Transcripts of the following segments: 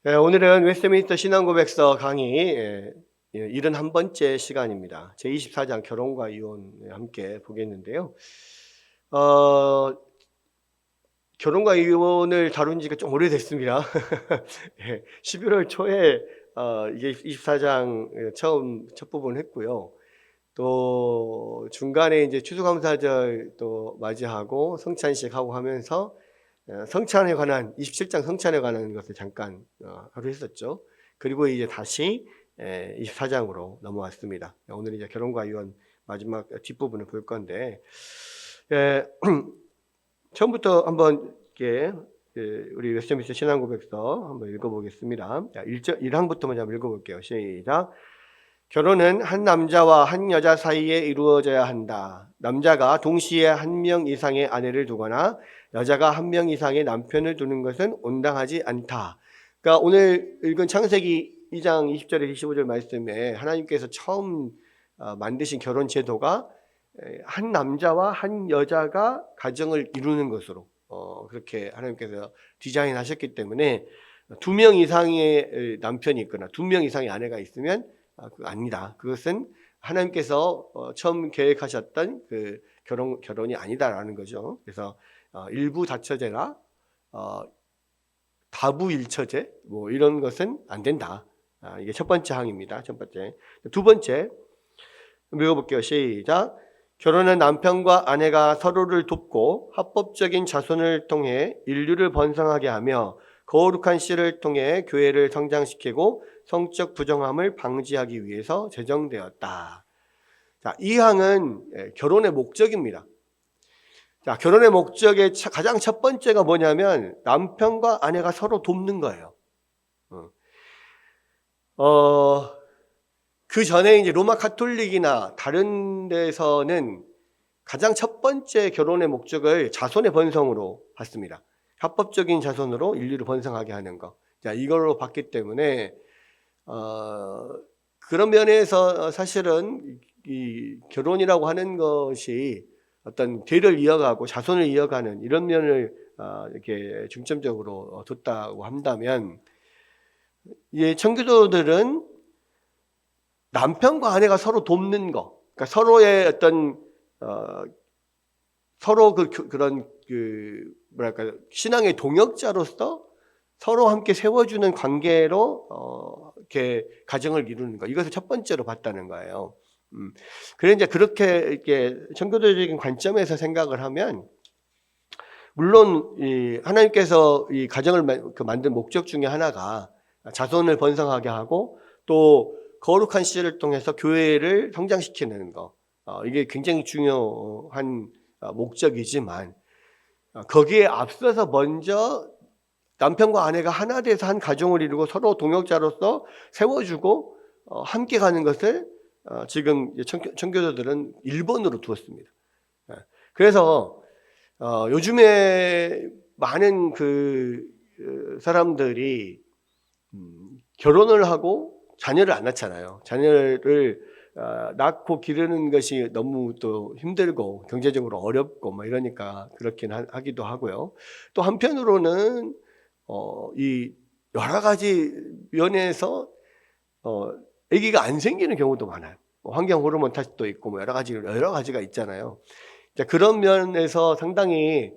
네, 오늘은 웨스트민스터 신앙고백서 강의 71번째 시간입니다. 제24장 결혼과 이혼에 함께 보겠는데요. 결혼과 이혼을 다룬 지가 좀 오래됐습니다. 11월 초에 이게 24장 처음 첫 부분 했고요. 또 중간에 이제 추수감사절 또 맞이하고 성찬식 하고 하면서 성찬에 관한 27장 성찬에 관한 것을 잠깐 하루 했었죠. 그리고 이제 다시 24장으로 넘어왔습니다. 오늘 이제 결혼과 이혼 마지막 뒷부분을 볼 건데 처음부터 한번 이렇게 우리 웨스트민스터 신앙고백서 한번 읽어보겠습니다. 1항부터 먼저 한번 읽어볼게요. 시작. 결혼은 한 남자와 한 여자 사이에 이루어져야 한다. 남자가 동시에 한 명 이상의 아내를 두거나 여자가 한 명 이상의 남편을 두는 것은 온당하지 않다. 그러니까 오늘 읽은 창세기 2장 20절에 25절 말씀에 하나님께서 처음 만드신 결혼 제도가 한 남자와 한 여자가 가정을 이루는 것으로 그렇게 하나님께서 디자인하셨기 때문에 2명 이상의 남편이 있거나 2명 이상의 아내가 있으면 그거 아니다. 그것은 하나님께서 처음 계획하셨던 그 결혼이 아니다라는 거죠. 그래서 일부 다처제나 다부 일처제 뭐 이런 것은 안 된다. 이게 첫 번째 항입니다. 첫 번째. 두 번째 읽어볼게요. 시작. 결혼은 남편과 아내가 서로를 돕고 합법적인 자손을 통해 인류를 번성하게 하며 거룩한 씨를 통해 교회를 성장시키고 성적 부정함을 방지하기 위해서 제정되었다. 자, 이 항은 결혼의 목적입니다. 자, 결혼의 목적의 가장 첫 번째가 뭐냐면 남편과 아내가 서로 돕는 거예요. 그 전에 이제 로마 카톨릭이나 다른 데서는 가장 첫 번째 결혼의 목적을 자손의 번성으로 봤습니다. 합법적인 자손으로 인류를 번성하게 하는 거. 자, 이걸로 봤기 때문에 그런 면에서 사실은 이 결혼이라고 하는 것이 어떤 대를 이어가고 자손을 이어가는 이런 면을 이렇게 중점적으로 뒀다고 한다면, 이 청교도들은 남편과 아내가 서로 돕는 거, 그러니까 서로의 어떤 서로 그런 뭐랄까 신앙의 동역자로서 서로 함께 세워주는 관계로 이렇게 가정을 이루는 거, 이것을 첫 번째로 봤다는 거예요. 그래 이제 그렇게 이렇게 청교도적인 관점에서 생각을 하면, 물론 이 하나님께서 이 가정을 만든 목적 중에 하나가 자손을 번성하게 하고 또 거룩한 씨를 통해서 교회를 성장시키는 거, 이게 굉장히 중요한 목적이지만 거기에 앞서서 먼저 남편과 아내가 하나 돼서 한 가정을 이루고 서로 동역자로서 세워주고 함께 가는 것을 지금 청교도들은 1번으로 두었습니다. 그래서 요즘에 많은 사람들이 결혼을 하고 자녀를 안 낳잖아요. 자녀를 낳고 기르는 것이 너무 또 힘들고 경제적으로 어렵고 뭐 이러니까 그렇긴 하기도 하고요. 또 한편으로는 이 여러 가지 면에서 아기가 안 생기는 경우도 많아요. 환경 호르몬 탓도 있고 뭐 여러 가지가 있잖아요. 그런 면에서 상당히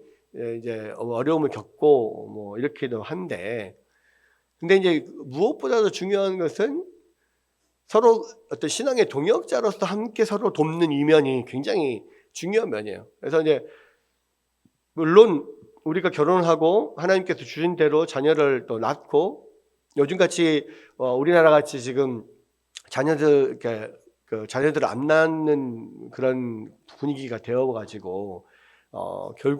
이제 어려움을 겪고 뭐 이렇기도 한데, 근데 이제 무엇보다도 중요한 것은 서로 어떤 신앙의 동역자로서 함께 서로 돕는 이면이 굉장히 중요한 면이에요. 그래서 이제 물론 우리가 결혼하고 하나님께서 주신 대로 자녀를 또 낳고, 요즘같이 우리나라 같이 지금 자녀들 자녀들을 안 낳는 그런 분위기가 되어가지고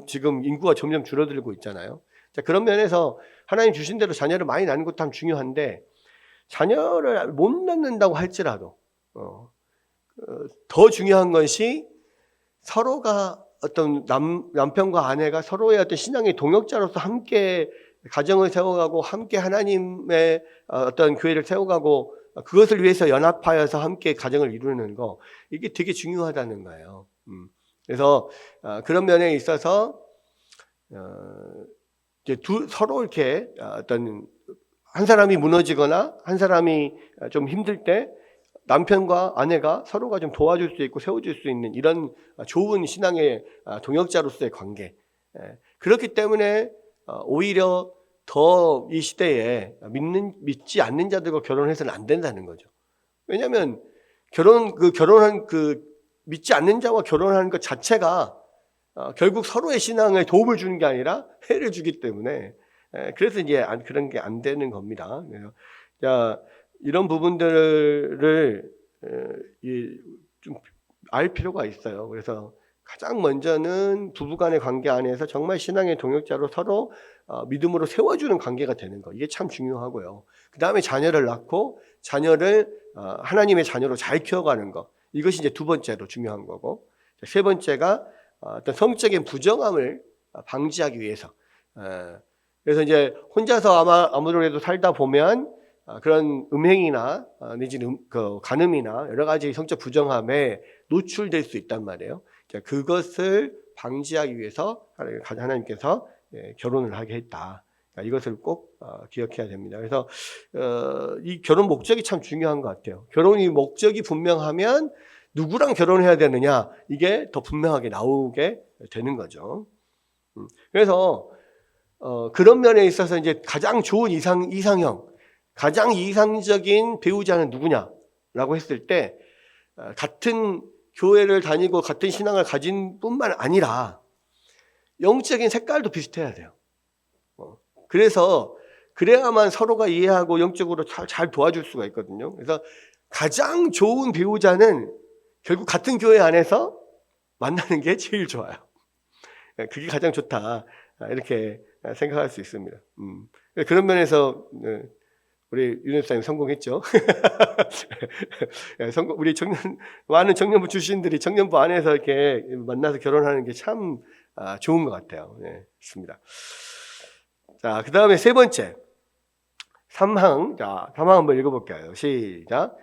지금 인구가 점점 줄어들고 있잖아요. 자, 그런 면에서 하나님 주신 대로 자녀를 많이 낳는 것도 참 중요한데, 자녀를 못 낳는다고 할지라도 더 중요한 것이 서로가 어떤 남편과 아내가 서로의 어떤 신앙의 동역자로서 함께 가정을 세워가고 함께 하나님의 어떤 교회를 세워가고 그것을 위해서 연합하여서 함께 가정을 이루는 거, 이게 되게 중요하다는 거예요. 그래서 그런 면에 있어서 이제 서로 이렇게 어떤 한 사람이 무너지거나 한 사람이 좀 힘들 때 남편과 아내가 서로가 좀 도와줄 수 있고 세워줄 수 있는 이런 좋은 신앙의 동역자로서의 관계. 그렇기 때문에 오히려 더 이 시대에 믿지 않는 자들과 결혼해서는 안 된다는 거죠. 왜냐하면 결혼한 믿지 않는 자와 결혼하는 것 자체가 결국 서로의 신앙에 도움을 주는 게 아니라 해를 주기 때문에 그래서 이제 그런 게 안 되는 겁니다. 자, 이런 부분들을 좀 알 필요가 있어요. 그래서 가장 먼저는 부부간의 관계 안에서 정말 신앙의 동역자로 서로 믿음으로 세워주는 관계가 되는 거, 이게 참 중요하고요. 그 다음에 자녀를 낳고 자녀를 하나님의 자녀로 잘 키워가는 거, 이것이 이제 두 번째로 중요한 거고, 세 번째가 어떤 성적인 부정함을 방지하기 위해서. 그래서 이제 혼자서 아무래도 살다 보면 그런 음행이나 내지는 간음이나 여러 가지 성적 부정함에 노출될 수 있단 말이에요. 그것을 방지하기 위해서 하나님께서 결혼을 하게 했다. 이것을 꼭 기억해야 됩니다. 그래서 이 결혼 목적이 참 중요한 것 같아요. 결혼이 목적이 분명하면 누구랑 결혼해야 되느냐, 이게 더 분명하게 나오게 되는 거죠. 그래서 그런 면에 있어서 이제 가장 좋은 이상형, 가장 이상적인 배우자는 누구냐라고 했을 때 같은 교회를 다니고 같은 신앙을 가진 뿐만 아니라 영적인 색깔도 비슷해야 돼요. 그래야만 서로가 이해하고 영적으로 잘 도와줄 수가 있거든요. 그래서 가장 좋은 배우자는 결국 같은 교회 안에서 만나는 게 제일 좋아요. 그게 가장 좋다, 이렇게 생각할 수 있습니다. 그런 면에서 우리 윤 목사님 성공했죠. 우리 많은 청년부 출신들이 청년부 안에서 이렇게 만나서 결혼하는 게 참 좋은 것 같아요. 좋습니다. 자, 그 다음에 세 번째, 3항. 자, 3항 한번 읽어볼게요. 시작.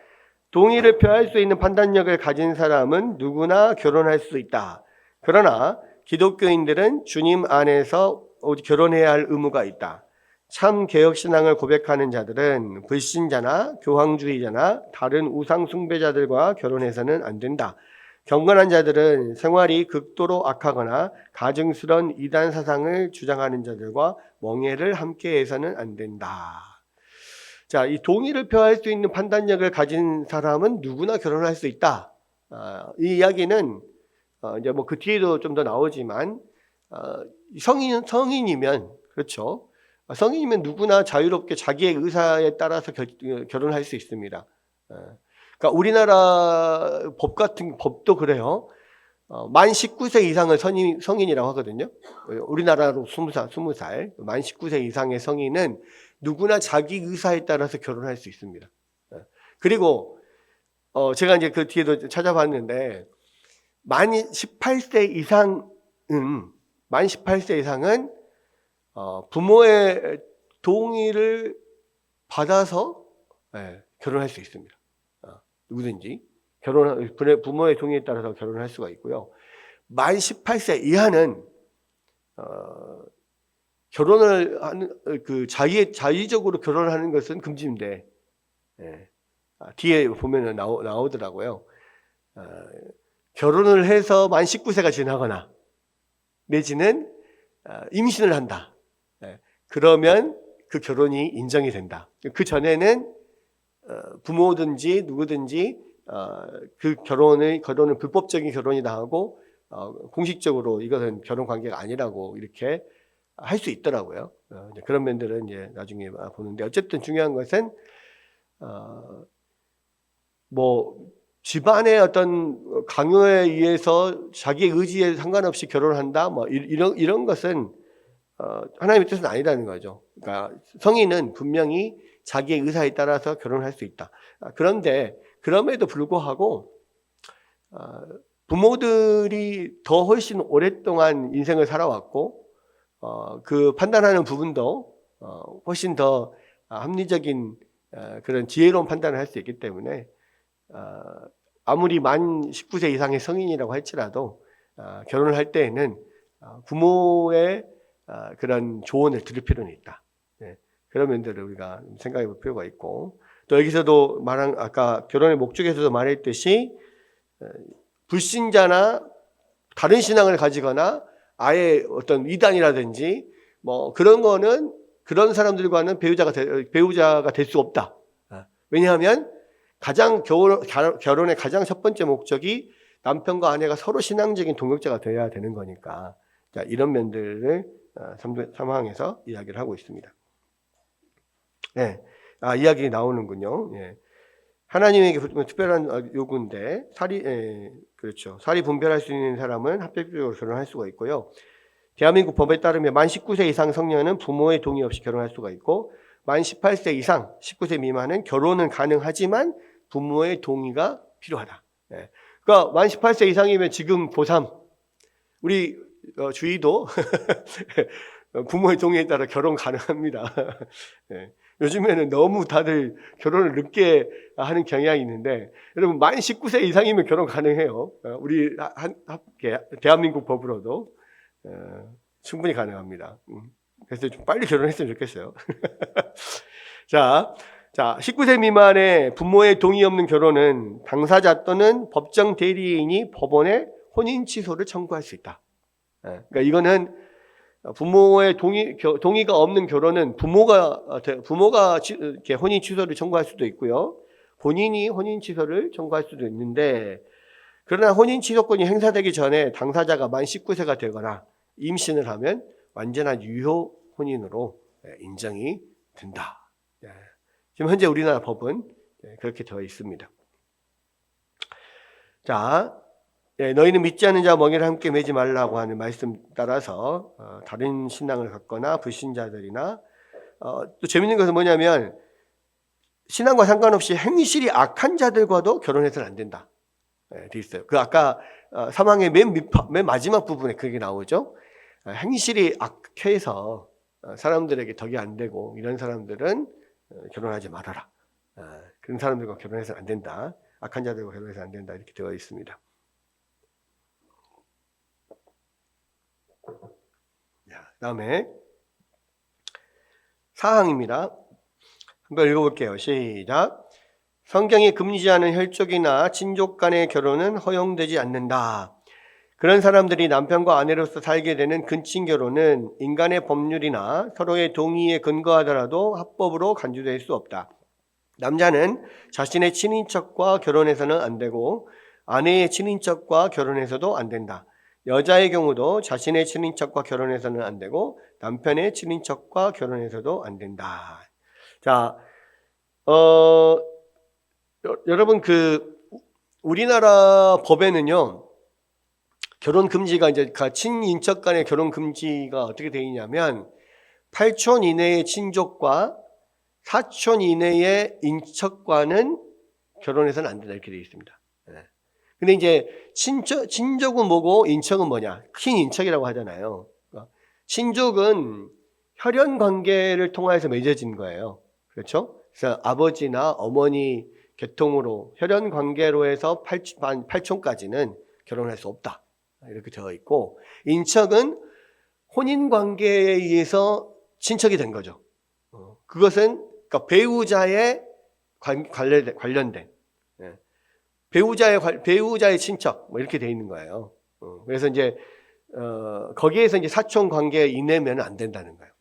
동의를 표할 수 있는 판단력을 가진 사람은 누구나 결혼할 수 있다. 그러나 기독교인들은 주님 안에서 결혼해야 할 의무가 있다. 참 개혁신앙을 고백하는 자들은 불신자나 교황주의자나 다른 우상 숭배자들과 결혼해서는 안 된다. 경건한 자들은 생활이 극도로 악하거나 가증스런 이단 사상을 주장하는 자들과 멍해를 함께해서는 안 된다. 자, 이 동의를 표할 수 있는 판단력을 가진 사람은 누구나 결혼할 수 있다. 이 이야기는 이제 뭐 그 뒤에도 좀 더 나오지만 성인이면, 그렇죠. 성인이면 누구나 자유롭게 자기의 의사에 따라서 결혼할 수 있습니다. 그러니까 우리나라 법도 그래요. 만 19세 이상을 성인이라고 하거든요. 우리나라로 20살, 만 19세 이상의 성인은 누구나 자기 의사에 따라서 결혼할 수 있습니다. 그리고 제가 이제 그 뒤에도 찾아봤는데 만 18세 이상은 부모의 동의를 받아서 결혼할 수 있습니다. 누구든지 부모의 동의에 따라서 결혼할 수가 있고요. 만 18세 이하는 결혼을 하는 자의적으로 결혼하는 것은 금지인데, 뒤에 보면은 나오더라고요. 결혼을 해서 만 19세가 지나거나 내지는 임신을 한다. 그러면 그 결혼이 인정이 된다. 그 전에는 부모든지 누구든지 그 결혼을 불법적인 결혼이다 하고 공식적으로 이것은 결혼 관계가 아니라고 이렇게 할 수 있더라고요. 그런 면들은 이제 나중에 보는데, 어쨌든 중요한 것은 뭐 집안의 어떤 강요에 의해서 자기의 의지에 상관없이 결혼한다, 뭐 이런 것은 하나님의 뜻은 아니라는 거죠. 그러니까 성인은 분명히 자기의 의사에 따라서 결혼할 수 있다. 그런데 그럼에도 불구하고 부모들이 더 훨씬 오랫동안 인생을 살아왔고 그 판단하는 부분도 훨씬 더 합리적인 그런 지혜로운 판단을 할 수 있기 때문에 아무리 만 19세 이상의 성인이라고 할지라도 결혼을 할 때에는 부모의 그런 조언을 들을 필요는 있다. 그런 면들을 우리가 생각해 볼 필요가 있고, 또 여기서도 말한 아까 결혼의 목적에서도 말했듯이 불신자나 다른 신앙을 가지거나 아예 어떤 이단이라든지 뭐 그런 거는 그런 사람들과는 배우자가 될 수 없다. 왜냐하면 결혼의 가장 첫 번째 목적이 남편과 아내가 서로 신앙적인 동역자가 되어야 되는 거니까, 자, 이런 면들을 3항에서 이야기를 하고 있습니다. 네. 이야기 나오는군요. 예. 하나님에게 특별한 요구인데, 그렇죠. 살이 분별할 수 있는 사람은 합법적으로 결혼할 수가 있고요. 대한민국 법에 따르면 만 19세 이상 성년은 부모의 동의 없이 결혼할 수가 있고, 만 18세 이상 19세 미만은 결혼은 가능하지만 부모의 동의가 필요하다. 예. 그러니까 만 18세 이상이면 지금 고3, 우리 주위도 부모의 동의에 따라 결혼 가능합니다. 예. 요즘에는 너무 다들 결혼을 늦게 하는 경향이 있는데, 여러분 만 19세 이상이면 결혼 가능해요. 우리 대한민국 법으로도 충분히 가능합니다. 그래서 좀 빨리 결혼했으면 좋겠어요. 자, 19세 미만의 부모의 동의 없는 결혼은 당사자 또는 법정 대리인이 법원에 혼인 취소를 청구할 수 있다. 그러니까 이거는 부모의 동의가 없는 결혼은 부모가 이렇게 혼인 취소를 청구할 수도 있고요. 본인이 혼인 취소를 청구할 수도 있는데, 그러나 혼인 취소권이 행사되기 전에 당사자가 만 19세가 되거나 임신을 하면 완전한 유효 혼인으로 인정이 된다. 지금 현재 우리나라 법은 그렇게 되어 있습니다. 자, 너희는 믿지 않는 자와 멍에를 함께 매지 말라고 하는 말씀 따라서 다른 신앙을 갖거나 불신자들이나 또 재밌는 것은 뭐냐면, 신앙과 상관없이 행실이 악한 자들과도 결혼해서는 안 된다. 돼 있어요. 그 아까 사망의 맨 마지막 부분에 그게 나오죠. 행실이 악해서 사람들에게 덕이 안 되고 이런 사람들은 결혼하지 말아라. 그런 사람들과 결혼해서는 안 된다. 악한 자들과 결혼해서는 안 된다. 이렇게 되어 있습니다. 다음에 4항입니다. 한번 읽어볼게요. 시작. 성경이 금지하지 않은 혈족이나 친족 간의 결혼은 허용되지 않는다. 그런 사람들이 남편과 아내로서 살게 되는 근친 결혼은 인간의 법률이나 서로의 동의에 근거하더라도 합법으로 간주될 수 없다. 남자는 자신의 친인척과 결혼해서는 안 되고 아내의 친인척과 결혼해서도 안 된다. 여자의 경우도 자신의 친인척과 결혼해서는 안 되고 남편의 친인척과 결혼해서도 안 된다. 자, 여러분 우리나라 법에는요, 결혼 금지가 이제 친인척 간의 결혼 금지가 어떻게 되어 있냐면 8촌 이내의 친족과 4촌 이내의 인척과는 결혼해서는 안 된다 이렇게 되어 있습니다. 근데 이제 친족은 뭐고 인척은 뭐냐? 큰 인척이라고 하잖아요. 친족은 혈연 관계를 통해서 맺어진 거예요. 그렇죠? 그래서 아버지나 어머니 계통으로 혈연 관계로 해서 8촌까지는 결혼할 수 없다. 이렇게 되어 있고, 인척은 혼인 관계에 의해서 친척이 된 거죠. 그것은 그러니까 배우자의 관련된 배우자의 친척 뭐 이렇게 돼 있는 거예요. 그래서 이제 거기에서 이제 사촌 관계 이내면 안 된다는 거예요.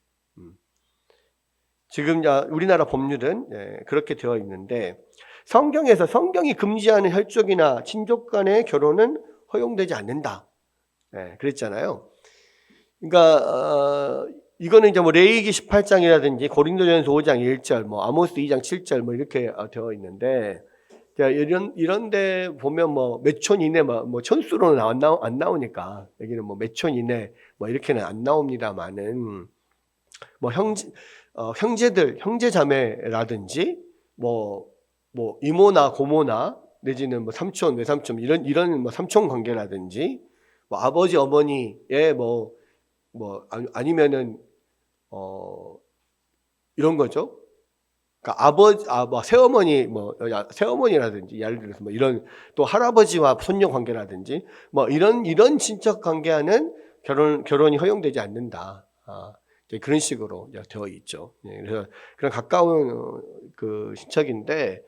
지금 우리나라 법률은 그렇게 되어 있는데, 성경이 금지하는 혈족이나 친족 간의 결혼은 허용되지 않는다. 그랬잖아요. 그러니까 이거는 이제 뭐 레위기 18장이라든지 고린도전서 5장 1절, 뭐 아모스 2장 7절 뭐 이렇게 되어 있는데, 이런데 보면 뭐 몇 촌 이내 뭐 촌수로는 안 나오니까 여기는 뭐 몇 촌 이내 뭐 이렇게는 안 나옵니다만은, 뭐 형제들 형제자매라든지 뭐 이모나 고모나 내지는 뭐 삼촌 외삼촌 이런 뭐 삼촌 관계라든지, 뭐 아버지 어머니의 아니면은 이런 거죠. 그러니까 뭐 새어머니라든지 예를 들어서 뭐 이런 또 할아버지와 손녀 관계라든지 뭐 이런 친척 관계하는 결혼이 허용되지 않는다. 그런 식으로 되어 있죠. 그래서 그런 가까운 그 친척인데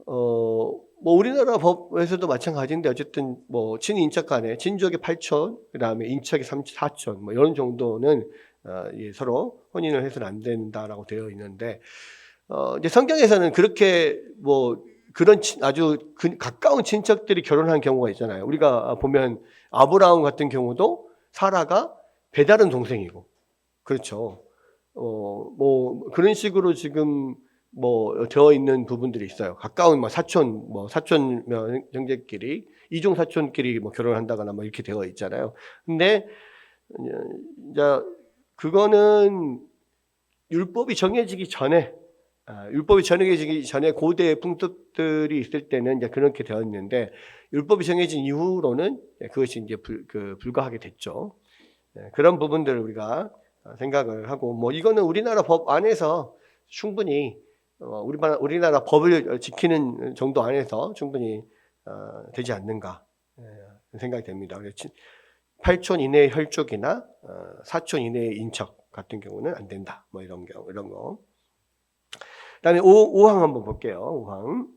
뭐 우리나라 법에서도 마찬가지인데 어쨌든 뭐 친인척 간에 친족이 8촌, 그다음에 인척이 4촌 뭐 이런 정도는 서로 혼인을 해서는 안 된다라고 되어 있는데 이제 성경에서는 그렇게 뭐 그런 아주 가까운 친척들이 결혼한 경우가 있잖아요. 우리가 보면 아브라함 같은 경우도 사라가 배다른 동생이고, 그렇죠. 뭐 그런 식으로 지금 뭐 되어 있는 부분들이 있어요. 가까운 뭐 사촌 형제끼리, 이중 사촌끼리 뭐 결혼한다거나 뭐 이렇게 되어 있잖아요. 근데 이제 그거는 율법이 정해지기 전에 고대의 풍습들이 있을 때는 이제 그렇게 되었는데, 율법이 정해진 이후로는 그것이 이제 불가하게 됐죠. 그런 부분들을 우리가 생각을 하고, 뭐 이거는 우리나라 법 안에서 충분히 우리나라 법을 지키는 정도 안에서 충분히 되지 않는가 생각이 됩니다. 8촌 이내의 혈족이나 4촌 이내의 인척 같은 경우는 안 된다. 뭐 이런 거. 그다음에 5항 한번 볼게요. 5항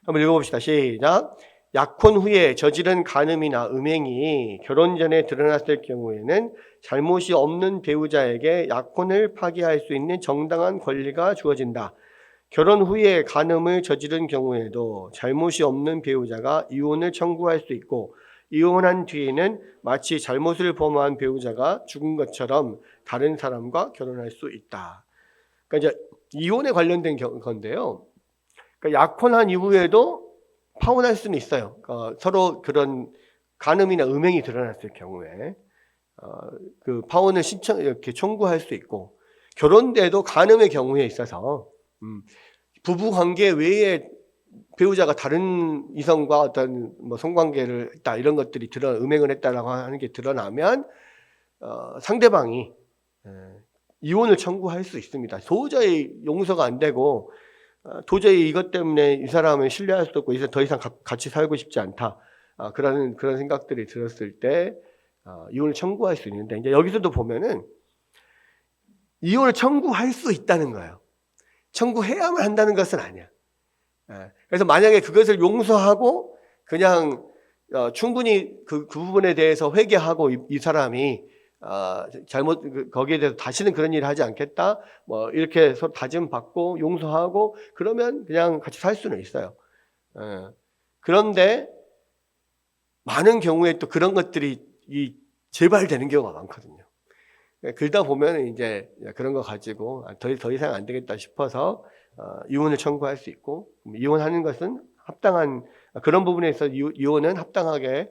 한번 읽어봅시다. 시작. 약혼 후에 저지른 간음이나 음행이 결혼 전에 드러났을 경우에는 잘못이 없는 배우자에게 약혼을 파기할 수 있는 정당한 권리가 주어진다. 결혼 후에 간음을 저지른 경우에도 잘못이 없는 배우자가 이혼을 청구할 수 있고, 이혼한 뒤에는 마치 잘못을 범한 배우자가 죽은 것처럼 다른 사람과 결혼할 수 있다. 그러니까 이제 이혼에 관련된 건데요. 그러니까 약혼한 이후에도 파혼할 수는 있어요. 서로 그런 간음이나 음행이 드러났을 경우에 그 파혼을 이렇게 청구할 수 있고, 결혼돼도 간음의 경우에 있어서 부부 관계 외에 배우자가 다른 이성과 어떤 뭐 성관계를 했다, 이런 것들이 음행을 했다라고 하는 게 드러나면 상대방이 이혼을 청구할 수 있습니다. 도저히 용서가 안 되고 도저히 이것 때문에 이 사람을 신뢰할 수 없고 이제 더 이상 같이 살고 싶지 않다, 그런 생각들이 들었을 때 이혼을 청구할 수 있는데, 이제 여기서도 보면은 이혼을 청구할 수 있다는 거예요. 청구해야만 한다는 것은 아니야. 그래서 만약에 그것을 용서하고 그냥 충분히 그 부분에 대해서 회개하고 이 사람이 거기에 대해서 다시는 그런 일을 하지 않겠다, 뭐 이렇게 서로 다짐 받고 용서하고 그러면 그냥 같이 살 수는 있어요. 그런데 많은 경우에 또 그런 것들이 재발되는 경우가 많거든요. 그러다 보면 이제 그런 거 가지고 더 이상 안 되겠다 싶어서 이혼을 청구할 수 있고, 이혼하는 것은 합당한, 그런 부분에서 이혼은 합당하게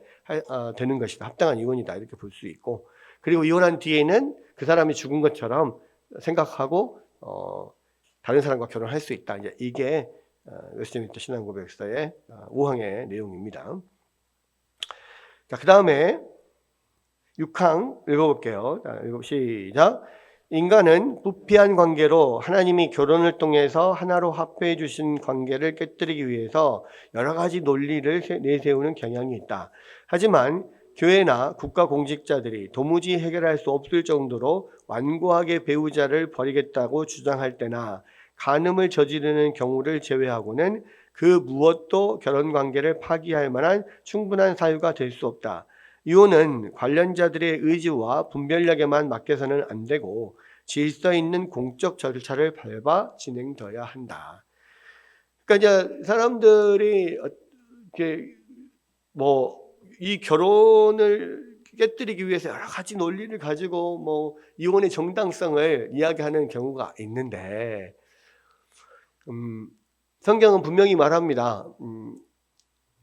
되는 것이다, 합당한 이혼이다, 이렇게 볼 수 있고, 그리고 이혼한 뒤에는 그 사람이 죽은 것처럼 생각하고 다른 사람과 결혼할 수 있다. 이제 이게 웨스트민스터 신앙고백서의 5항의 내용입니다. 자, 그 다음에 6항 읽어볼게요. 자, 시작. 인간은 부패한 관계로 하나님이 결혼을 통해서 하나로 합해 주신 관계를 깨뜨리기 위해서 여러 가지 논리를 내세우는 경향이 있다. 하지만 교회나 국가 공직자들이 도무지 해결할 수 없을 정도로 완고하게 배우자를 버리겠다고 주장할 때나 간음을 저지르는 경우를 제외하고는 그 무엇도 결혼 관계를 파기할 만한 충분한 사유가 될 수 없다. 이혼은 관련자들의 의지와 분별력에만 맡겨서는 안 되고 질서 있는 공적 절차를 밟아 진행되어야 한다. 그러니까 이제 사람들이 이렇게 뭐 이 결혼을 깨뜨리기 위해서 여러 가지 논리를 가지고 뭐 이혼의 정당성을 이야기하는 경우가 있는데, 성경은 분명히 말합니다.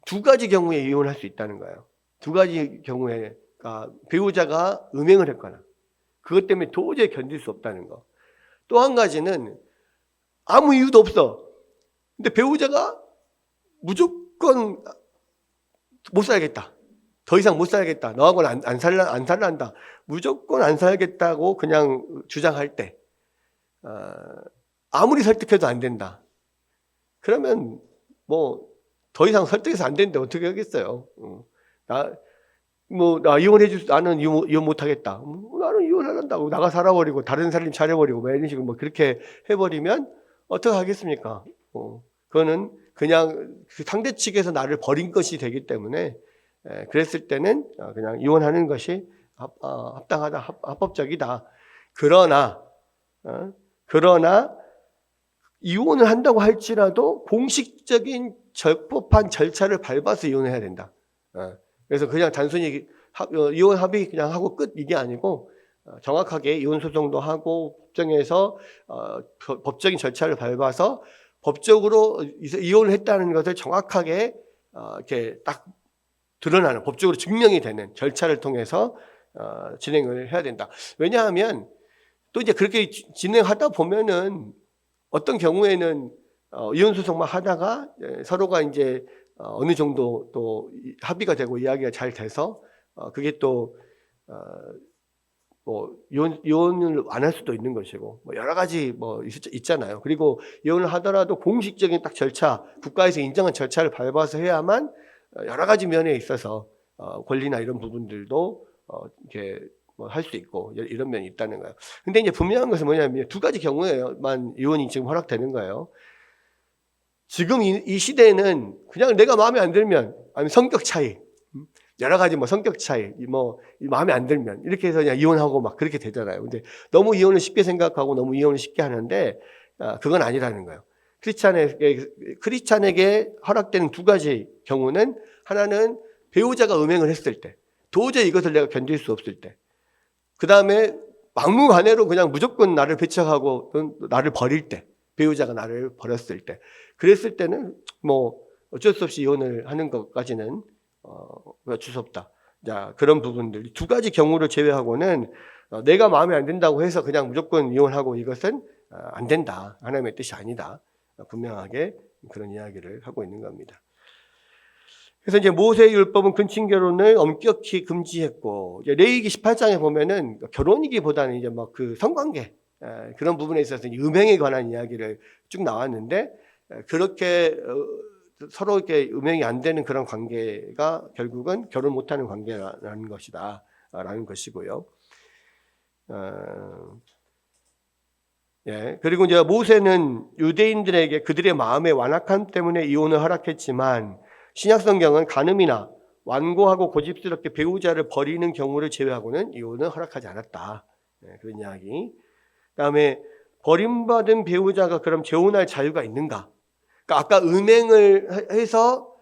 두 가지 경우에 이혼할 수 있다는 거예요. 두 가지 경우에 배우자가 음행을 했거나 그것 때문에 도저히 견딜 수 없다는 거. 또 한 가지는 아무 이유도 없어. 근데 배우자가 무조건 못 살겠다, 더 이상 못 살겠다, 너하고는 안 살란다, 무조건 안 살겠다고 그냥 주장할 때 아무리 설득해도 안 된다. 그러면 뭐 더 이상 설득해서 안 되는데 어떻게 하겠어요. 뭐 나는 이혼 못하겠다. 나는 이혼한다고 나가 살아버리고 다른 살림 차려버리고 뭐 이런 식으로 뭐 그렇게 해버리면 어떻게 하겠습니까? 그거는 그냥 그 상대 측에서 나를 버린 것이 되기 때문에 그랬을 때는 그냥 이혼하는 것이 합당하다, 합법적이다. 그러나 이혼을 한다고 할지라도 공식적인 적법한 절차를 밟아서 이혼을 해야 된다. 그래서 그냥 단순히 이혼 합의 그냥 하고 끝 이게 아니고 정확하게 이혼 소송도 하고 법정에서 법적인 절차를 밟아서 법적으로 이혼을 했다는 것을 정확하게 이렇게 딱 드러나는 법적으로 증명이 되는 절차를 통해서 진행을 해야 된다. 왜냐하면 또 이제 그렇게 진행하다 보면은 어떤 경우에는 이혼 소송만 하다가 서로가 이제 어느 정도 또 합의가 되고 이야기가 잘 돼서 그게 또 뭐 이혼을 안 할 수도 있는 것이고 뭐 여러 가지 뭐 있잖아요. 그리고 이혼을 하더라도 공식적인 딱 절차, 국가에서 인정한 절차를 밟아서 해야만 여러 가지 면에 있어서 권리나 이런 부분들도 이렇게 뭐 할 수 있고 이런 면이 있다는 거예요. 근데 이제 분명한 것은 뭐냐면 두 가지 경우에만 이혼이 지금 허락되는 거예요. 지금 이 시대에는 그냥 내가 마음에 안 들면 아니면 성격 차이, 여러 가지 뭐 성격 차이, 뭐 마음에 안 들면 이렇게 해서 그냥 이혼하고 막 그렇게 되잖아요. 근데 너무 이혼을 쉽게 생각하고 너무 이혼을 쉽게 하는데 그건 아니라는 거예요. 크리스찬에게 허락되는 두 가지 경우는 하나는 배우자가 음행을 했을 때, 도저히 이것을 내가 견딜 수 없을 때, 그 다음에 막무가내로 그냥 무조건 나를 배척하고 나를 버릴 때, 배우자가 나를 버렸을 때, 그랬을 때는 뭐 어쩔 수 없이 이혼을 하는 것까지는 어쩔 수 없다. 자, 그런 부분들 두 가지 경우를 제외하고는 내가 마음에 안 든다고 해서 그냥 무조건 이혼하고 이것은 안 된다. 하나님의 뜻이 아니다. 분명하게 그런 이야기를 하고 있는 겁니다. 그래서 이제 모세의 율법은 근친 결혼을 엄격히 금지했고, 이제 레위기 18장에 보면은 결혼이기보다는 이제 막 그 성관계 그런 부분에 있어서 음행에 관한 이야기를 쭉 나왔는데, 그렇게 서로 이렇게 음행이 안 되는 그런 관계가 결국은 결혼 못하는 관계라는 것이다라는 것이고요. 예, 그리고 이제 모세는 유대인들에게 그들의 마음의 완악함 때문에 이혼을 허락했지만 신약 성경은 간음이나 완고하고 고집스럽게 배우자를 버리는 경우를 제외하고는 이혼을 허락하지 않았다. 네, 그런 이야기. 그다음에 버림받은 배우자가 그럼 재혼할 자유가 있는가? 그러니까 아까 음행을 해서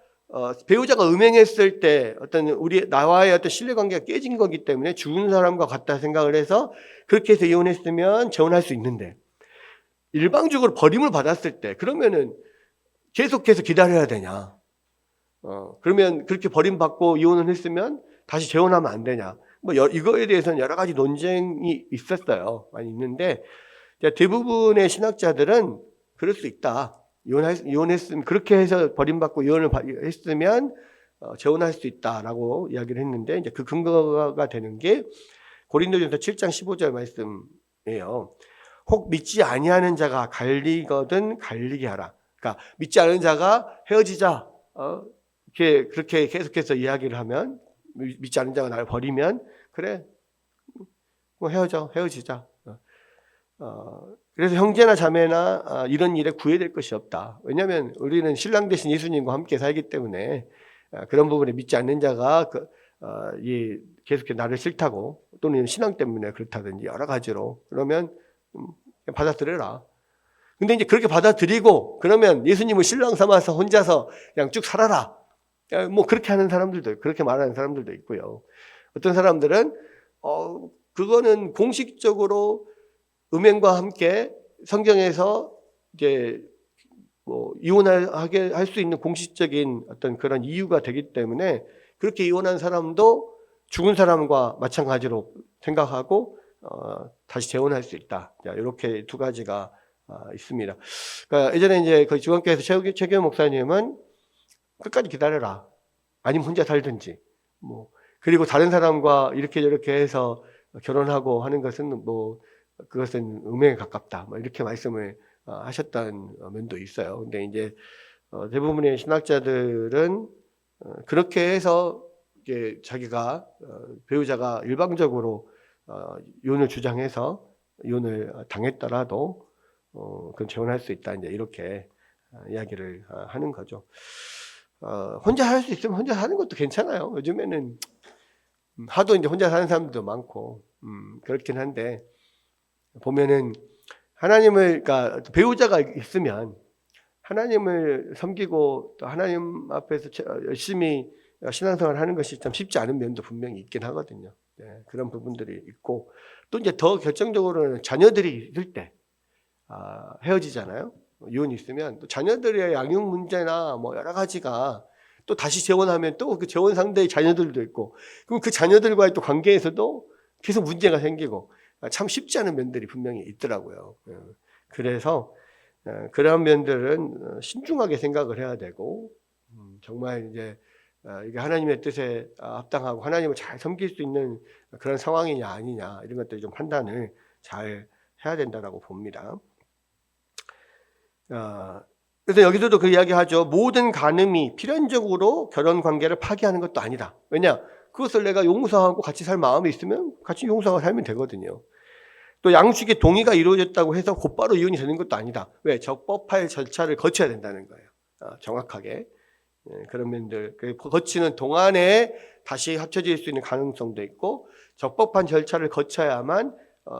배우자가 음행했을 때 어떤 나와의 어떤 신뢰관계가 깨진 거기 때문에 죽은 사람과 같다 생각을 해서 그렇게 해서 이혼했으면 재혼할 수 있는데 일방적으로 버림을 받았을 때 그러면은 계속해서 기다려야 되냐? 그러면 그렇게 버림받고 이혼을 했으면 다시 재혼하면 안 되냐? 뭐 이거에 대해서는 여러 가지 논쟁이 있었어요. 많이 있는데 대부분의 신학자들은 그럴 수 있다. 이혼했으면 그렇게 해서 버림받고 이혼을 했으면 재혼할 수 있다라고 이야기를 했는데 이제 그 근거가 되는 게 고린도전서 7장 15절 말씀이에요. 혹 믿지 아니하는 자가 갈리거든 갈리게 하라. 그러니까 믿지 않은 자가 헤어지자. 그렇게 계속해서 이야기를 하면 믿지 않는 자가 나를 버리면 그래 뭐 헤어지자. 그래서 형제나 자매나 이런 일에 구애될 것이 없다. 왜냐하면 우리는 신랑 되신 예수님과 함께 살기 때문에 그런 부분에 믿지 않는 자가 계속해서 나를 싫다고 또는 신앙 때문에 그렇다든지 여러 가지로 그러면 받아들여라. 근데 이제 그렇게 받아들이고 그러면 예수님을 신랑 삼아서 혼자서 그냥 쭉 살아라. 뭐 그렇게 하는 사람들도 그렇게 말하는 사람들도 있고요. 어떤 사람들은 그거는 공식적으로 음행과 함께 성경에서 이제 뭐 이혼하게 할 수 있는 공식적인 어떤 그런 이유가 되기 때문에 그렇게 이혼한 사람도 죽은 사람과 마찬가지로 생각하고 다시 재혼할 수 있다. 이렇게 두 가지가 있습니다. 그러니까 예전에 이제 그 지원교회에서 최규현 목사님은 끝까지 기다려라. 아니면 혼자 살든지. 뭐 그리고 다른 사람과 이렇게 저렇게 해서 결혼하고 하는 것은 뭐 그것은 음행에 가깝다. 뭐 이렇게 말씀을 하셨던 면도 있어요. 근데 이제 대부분의 신학자들은 그렇게 해서 이게 자기가 배우자가 일방적으로 이혼을 주장해서 이혼을 당했더라도 그건 재혼할 수 있다. 이제 이렇게 이야기를 하는 거죠. 혼자 할 수 있으면 혼자 사는 것도 괜찮아요. 요즘에는 하도 이제 혼자 사는 사람들도 많고 그렇긴 한데 보면은 하나님을 그러니까 배우자가 있으면 하나님을 섬기고 또 하나님 앞에서 열심히 신앙생활을 하는 것이 참 쉽지 않은 면도 분명히 있긴 하거든요. 네, 그런 부분들이 있고 또 이제 더 결정적으로는 자녀들이 있을 때 헤어지잖아요. 이혼이 있으면 또 자녀들의 양육 문제나 뭐 여러 가지가 또 다시 재혼하면 또 그 재혼 상대의 자녀들도 있고 그럼 그 자녀들과의 또 관계에서도 계속 문제가 생기고 참 쉽지 않은 면들이 분명히 있더라고요. 그래서 그런 면들은 신중하게 생각을 해야 되고 정말 이제 이게 하나님의 뜻에 합당하고 하나님을 잘 섬길 수 있는 그런 상황이냐 아니냐 이런 것들 좀 판단을 잘 해야 된다라고 봅니다. 그래서 여기서도 그 이야기하죠. 모든 간음이 필연적으로 결혼 관계를 파기하는 것도 아니다. 왜냐? 그것을 내가 용서하고 같이 살 마음이 있으면 같이 용서하고 살면 되거든요. 또 양측의 동의가 이루어졌다고 해서 곧바로 이혼이 되는 것도 아니다. 왜? 적법할 절차를 거쳐야 된다는 거예요. 정확하게. 그런 면들. 거치는 동안에 다시 합쳐질 수 있는 가능성도 있고 적법한 절차를 거쳐야만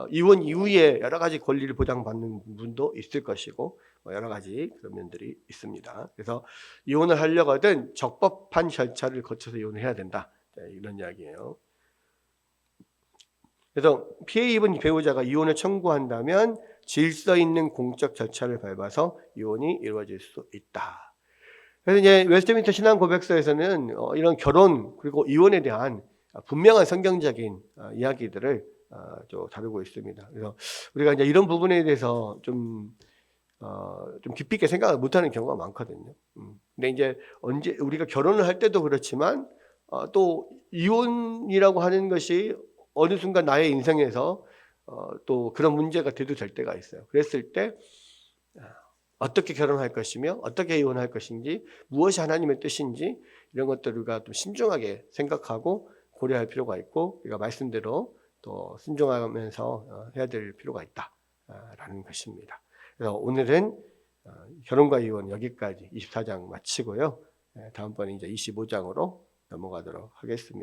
이혼 이후에 여러 가지 권리를 보장받는 분도 있을 것이고 여러 가지 그런 면들이 있습니다. 그래서 이혼을 하려거든 적법한 절차를 거쳐서 이혼을 해야 된다. 이런 이야기예요. 그래서 피해 입은 배우자가 이혼을 청구한다면 질서 있는 공적 절차를 밟아서 이혼이 이루어질 수 있다. 그래서 이제 웨스트민스터 신앙 고백서에서는 이런 결혼 그리고 이혼에 대한 분명한 성경적인 이야기들을 좀 다루고 있습니다. 그래서 우리가 이제 이런 부분에 대해서 좀 깊이 있게 생각을 못하는 경우가 많거든요. 근데 이제 언제 우리가 결혼을 할 때도 그렇지만 또 이혼이라고 하는 것이 어느 순간 나의 인생에서 또 그런 문제가 대두될 때가 있어요. 그랬을 때 어떻게 결혼할 것이며 어떻게 이혼할 것인지 무엇이 하나님의 뜻인지 이런 것들을 우리가 좀 신중하게 생각하고 고려할 필요가 있고 우리가 말씀대로 또 순종하면서 해야 될 필요가 있다라는 것입니다. 그래서 오늘은 결혼과 이혼 여기까지 24장 마치고요. 다음번에 이제 25장으로 넘어가도록 하겠습니다.